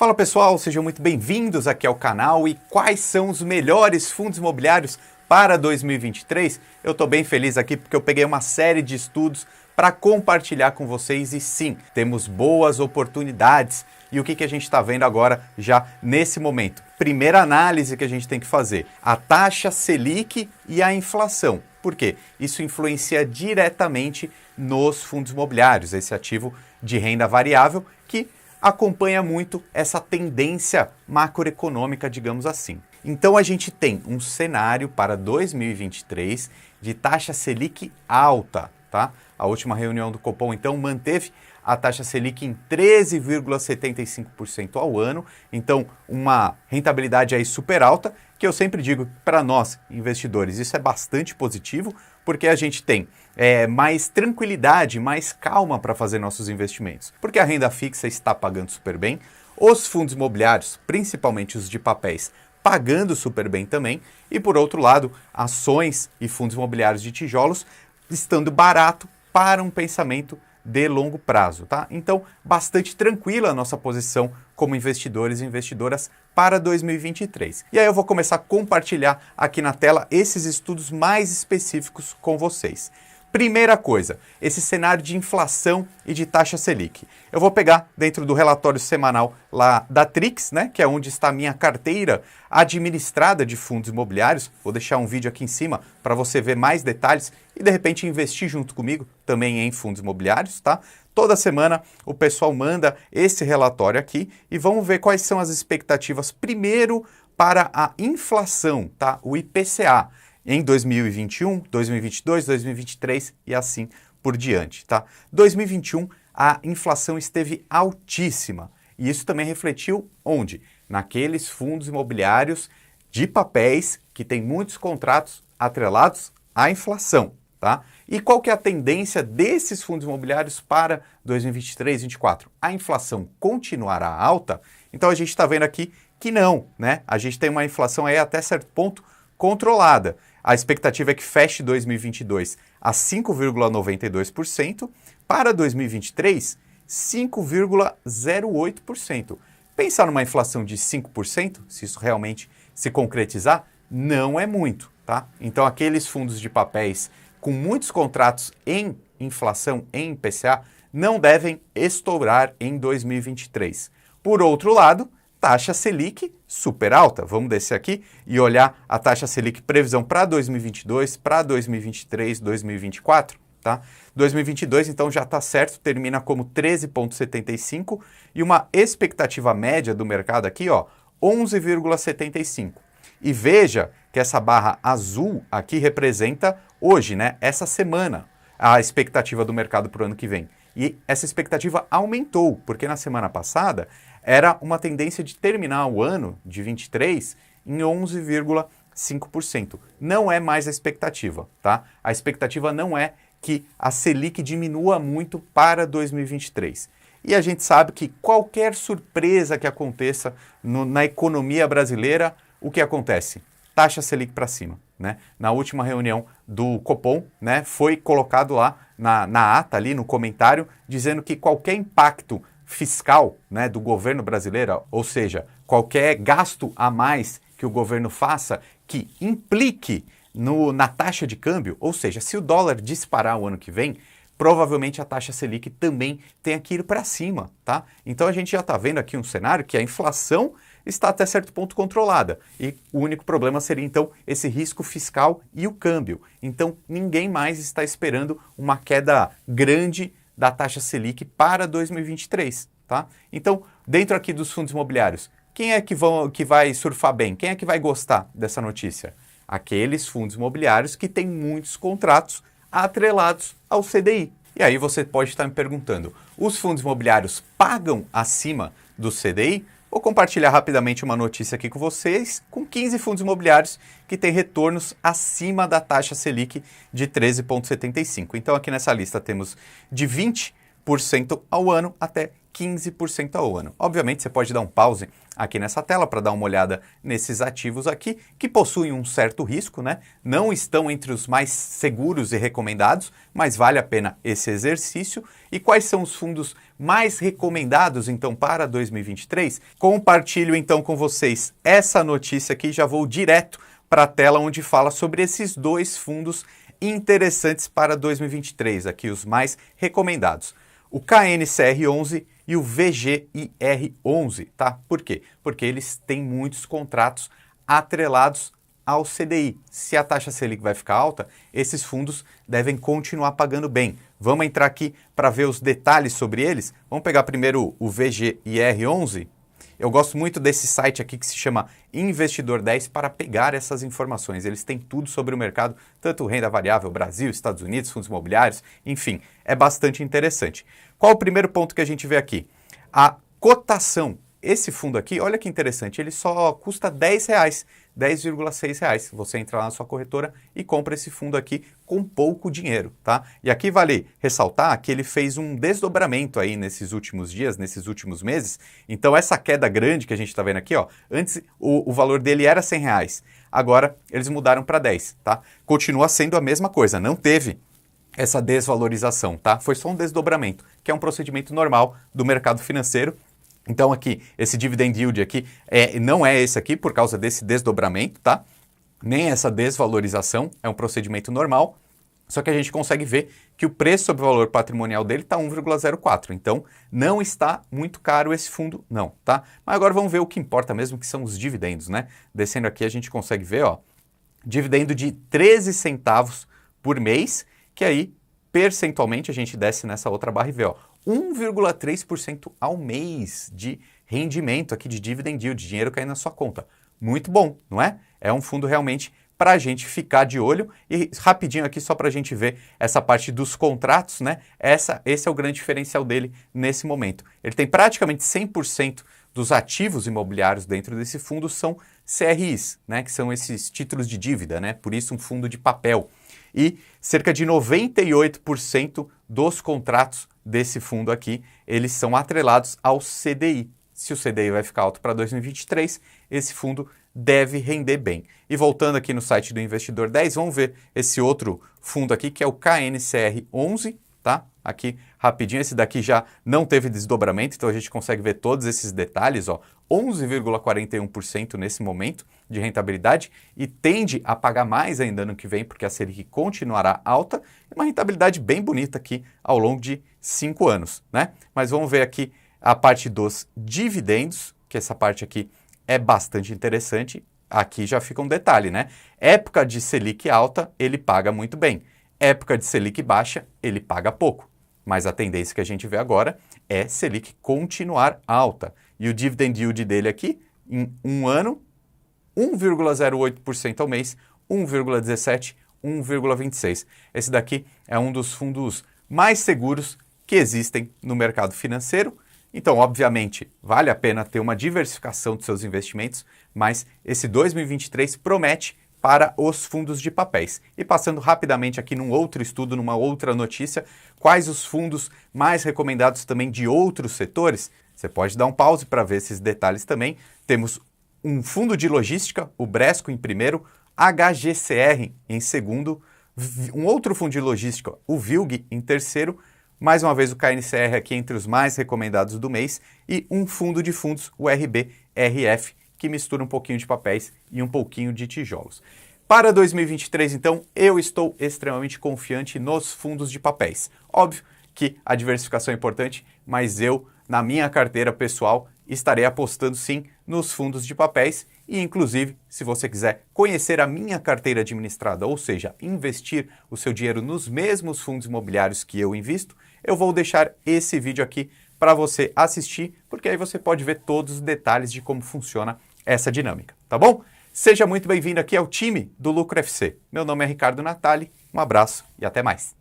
Fala pessoal, sejam muito bem-vindos aqui ao canal. E quais são os melhores fundos imobiliários para 2023? Eu estou bem feliz aqui porque eu peguei uma série de estudos para compartilhar com vocês e sim, temos boas oportunidades. E o que a gente está vendo agora já nesse momento? Primeira análise que a gente tem que fazer, a taxa Selic e a inflação. Por quê? Isso influencia diretamente nos fundos imobiliários, esse ativo de renda variável que acompanha muito essa tendência macroeconômica, digamos assim. Então a gente tem um cenário para 2023 de taxa Selic alta, tá? A última reunião do Copom então manteve a taxa Selic em 13,75% ao ano, então uma rentabilidade aí super alta, que eu sempre digo para nós investidores isso é bastante positivo, porque a gente tem mais tranquilidade, mais calma para fazer nossos investimentos, porque a renda fixa está pagando super bem, os fundos imobiliários, principalmente os de papéis, pagando super bem também, e por outro lado, ações e fundos imobiliários de tijolos estando barato para um pensamento de longo prazo, tá? Então, bastante tranquila a nossa posição como investidores e investidoras para 2023. E aí eu vou começar a compartilhar aqui na tela esses estudos mais específicos com vocês. Primeira coisa, esse cenário de inflação e de taxa Selic. Eu vou pegar dentro do relatório semanal lá da Trix, né, que é onde está a minha carteira administrada de fundos imobiliários. Vou deixar um vídeo aqui em cima para você ver mais detalhes e de repente investir junto comigo também em fundos imobiliários, tá? Toda semana o pessoal manda esse relatório aqui e vamos ver quais são as expectativas primeiro para a inflação, tá? O IPCA. Em 2021, 2022, 2023 e assim por diante, tá? 2021 a inflação esteve altíssima e isso também refletiu onde? Naqueles fundos imobiliários de papéis que tem muitos contratos atrelados à inflação, tá? E qual que é a tendência desses fundos imobiliários para 2023, 2024? A inflação continuará alta? Então a gente está vendo aqui que não, né? A gente tem uma inflação aí até certo ponto controlada. A expectativa é que feche 2022 a 5,92%, para 2023, 5,08%. Pensar numa inflação de 5%, se isso realmente se concretizar, não é muito, tá? Então aqueles fundos de papéis com muitos contratos em inflação, em IPCA, não devem estourar em 2023. Por outro lado, taxa Selic super alta. Vamos descer aqui e olhar a taxa Selic previsão para 2022, para 2023, 2024, tá? 2022 então já está certo, termina como 13,75 e uma expectativa média do mercado aqui, ó, 11,75. E veja que essa barra azul aqui representa hoje, né, essa semana, a expectativa do mercado para o ano que vem. E essa expectativa aumentou, porque na semana passada era uma tendência de terminar o ano de 23 em 11,5%. Não é mais a expectativa, tá? A expectativa não é que a Selic diminua muito para 2023. E a gente sabe que qualquer surpresa que aconteça na economia brasileira, o que acontece? Taxa Selic para cima, né? Na última reunião do Copom, né, foi colocado lá na ata, ali no comentário, dizendo que qualquer impacto fiscal, né, do governo brasileiro, ou seja, qualquer gasto a mais que o governo faça que implique na taxa de câmbio, ou seja, se o dólar disparar o ano que vem, provavelmente a taxa Selic também tem que ir para cima, tá? Então a gente já está vendo aqui um cenário que a inflação está até certo ponto controlada e o único problema seria então esse risco fiscal e o câmbio. Então ninguém mais está esperando uma queda grande da taxa Selic para 2023, tá? Então, dentro aqui dos fundos imobiliários, quem é que vai surfar bem? Quem é que vai gostar dessa notícia? Aqueles fundos imobiliários que têm muitos contratos atrelados ao CDI. E aí você pode estar me perguntando, os fundos imobiliários pagam acima do CDI? Vou compartilhar rapidamente uma notícia aqui com vocês, com 15 fundos imobiliários que têm retornos acima da taxa Selic de 13,75. Então aqui nessa lista temos de 20% ao ano até 15% ao ano. Obviamente, você pode dar um pause aqui nessa tela para dar uma olhada nesses ativos aqui, que possuem um certo risco, né? Não estão entre os mais seguros e recomendados, mas vale a pena esse exercício. E quais são os fundos mais recomendados, então, para 2023? Compartilho, então, com vocês essa notícia aqui, já vou direto para a tela onde fala sobre esses dois fundos interessantes para 2023, aqui os mais recomendados. O KNCR11 e o VGIR11, tá? Por quê? Porque eles têm muitos contratos atrelados ao CDI. Se a taxa Selic vai ficar alta, esses fundos devem continuar pagando bem. Vamos entrar aqui para ver os detalhes sobre eles. Vamos pegar primeiro o VGIR11. Eu gosto muito desse site aqui que se chama Investidor 10 para pegar essas informações. Eles têm tudo sobre o mercado, tanto renda variável, Brasil, Estados Unidos, fundos imobiliários, enfim, é bastante interessante. Qual o primeiro ponto que a gente vê aqui? A cotação. Esse fundo aqui, olha que interessante, ele só custa R$10, R$10,6. Você entra lá na sua corretora e compra esse fundo aqui com pouco dinheiro, tá? E aqui vale ressaltar que ele fez um desdobramento aí nesses últimos dias, nesses últimos meses. Então essa queda grande que a gente está vendo aqui, ó, antes o valor dele era R$100, agora eles mudaram para 10, tá? Continua sendo a mesma coisa, não teve essa desvalorização, tá? Foi só um desdobramento, que é um procedimento normal do mercado financeiro. Então aqui, esse dividend yield aqui não é esse aqui por causa desse desdobramento, tá? Nem essa desvalorização, é um procedimento normal, só que a gente consegue ver que o preço sobre o valor patrimonial dele está 1,04, então não está muito caro esse fundo não, tá? Mas agora vamos ver o que importa mesmo, que são os dividendos, né? Descendo aqui a gente consegue ver, ó, dividendo de 13 centavos por mês, que aí percentualmente a gente desce nessa outra barra e vê, ó, 1,3% ao mês de rendimento aqui de dividend yield, de dinheiro caindo na sua conta. Muito bom, não é? É um fundo realmente para a gente ficar de olho. E rapidinho aqui só para a gente ver essa parte dos contratos, né? Esse é o grande diferencial dele nesse momento. Ele tem praticamente 100% dos ativos imobiliários dentro desse fundo são CRIs, né? Que são esses títulos de dívida, né? Por isso um fundo de papel. E cerca de 98% dos contratos desse fundo aqui, eles são atrelados ao CDI. Se o CDI vai ficar alto para 2023, esse fundo deve render bem. E voltando aqui no site do Investidor 10, vamos ver esse outro fundo aqui, que é o KNCR11, tá? Aqui, rapidinho, esse daqui já não teve desdobramento, então a gente consegue ver todos esses detalhes, ó, 11,41% nesse momento de rentabilidade e tende a pagar mais ainda no que vem, porque a Selic continuará alta, e uma rentabilidade bem bonita aqui ao longo de 5 anos, né? Mas vamos ver aqui a parte dos dividendos, que essa parte aqui é bastante interessante. Aqui já fica um detalhe, né? Época de Selic alta, ele paga muito bem. Época de Selic baixa, ele paga pouco. Mas a tendência que a gente vê agora é Selic continuar alta. E o dividend yield dele aqui, em um ano, 1,08% ao mês, 1,17%, 1,26%. Esse daqui é um dos fundos mais seguros que existem no mercado financeiro. Então, obviamente, vale a pena ter uma diversificação dos seus investimentos, mas esse 2023 promete para os fundos de papéis. E passando rapidamente aqui num outro estudo, numa outra notícia, quais os fundos mais recomendados também de outros setores? Você pode dar um pause para ver esses detalhes também. Temos um fundo de logística, o Bresco em primeiro, HGCR em segundo, um outro fundo de logística, o VILG em terceiro, mais uma vez o KNCR aqui entre os mais recomendados do mês e um fundo de fundos, o RBRF, que mistura um pouquinho de papéis e um pouquinho de tijolos. Para 2023, então, eu estou extremamente confiante nos fundos de papéis. Óbvio que a diversificação é importante, mas eu, na minha carteira pessoal, estarei apostando sim nos fundos de papéis e, inclusive, se você quiser conhecer a minha carteira administrada, ou seja, investir o seu dinheiro nos mesmos fundos imobiliários que eu invisto, eu vou deixar esse vídeo aqui para você assistir, porque aí você pode ver todos os detalhes de como funciona essa dinâmica, tá bom? Seja muito bem-vindo aqui ao time do Lucro FC. Meu nome é Ricardo Natali, um abraço e até mais.